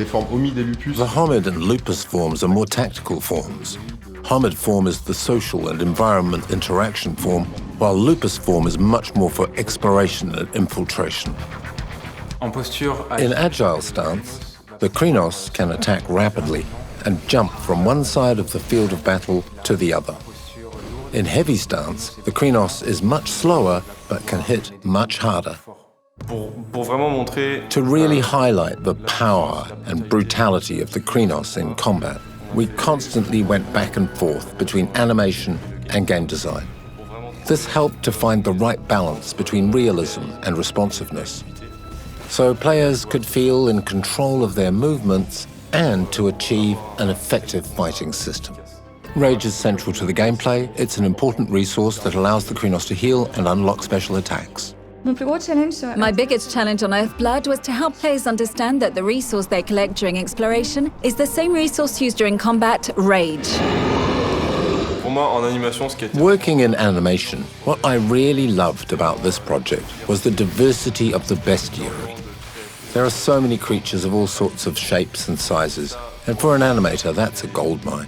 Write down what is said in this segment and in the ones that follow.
les formes homide et lupus. The homid and lupus forms are more tactical forms. Homid form is the social and environment interaction form, while lupus form is much more for exploration and infiltration. In agile stance, the Krenos can attack rapidly and jump from one side of the field of battle to the other. In heavy stance, the Krenos is much slower but can hit much harder. To really highlight the power and brutality of the Krenos in combat, we constantly went back and forth between animation and game design. This helped to find the right balance between realism and responsiveness, so players could feel in control of their movements and to achieve an effective fighting system. Rage is central to the gameplay. It's an important resource that allows the Krenos to heal and unlock special attacks. My biggest challenge on Earthblood was to help players understand that the resource they collect during exploration is the same resource used during combat, rage. Working in animation, what I really loved about this project was the diversity of the bestiary. There are so many creatures of all sorts of shapes and sizes, and for an animator, that's a goldmine.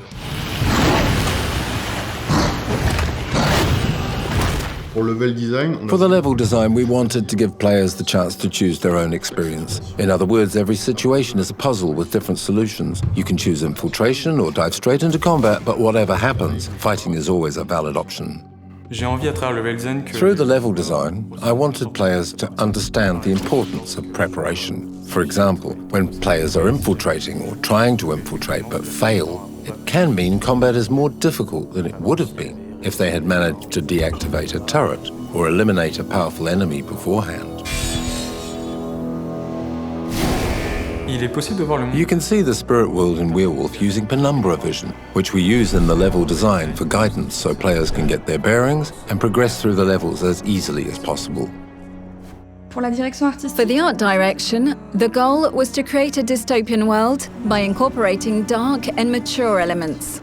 For the level design, we wanted to give players the chance to choose their own experience. In other words, every situation is a puzzle with different solutions. You can choose infiltration or dive straight into combat, but whatever happens, fighting is always a valid option. Through the level design, I wanted players to understand the importance of preparation. For example, when players are infiltrating or trying to infiltrate but fail, it can mean combat is more difficult than it would have been if they had managed to deactivate a turret or eliminate a powerful enemy beforehand. You can see the spirit world in Werewolf using penumbra vision, which we use in the level design for guidance so players can get their bearings and progress through the levels as easily as possible. For the art direction, the goal was to create a dystopian world by incorporating dark and mature elements.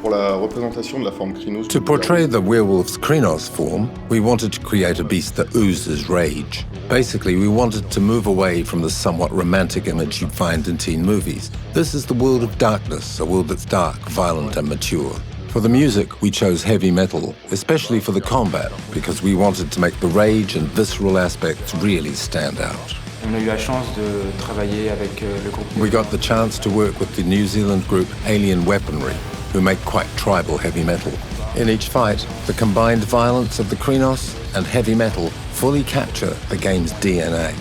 To portray the werewolf's Krenos form, we wanted to create a beast that oozes rage. Basically, we wanted to move away from the somewhat romantic image you'd find in teen movies. This is the world of darkness, a world that's dark, violent, and mature. For the music, we chose heavy metal, especially for the combat, because we wanted to make the rage and visceral aspects really stand out. We got the chance to work with the New Zealand group Alien Weaponry, who make quite tribal heavy metal. In each fight, the combined violence of the Krenos and heavy metal fully capture the game's DNA.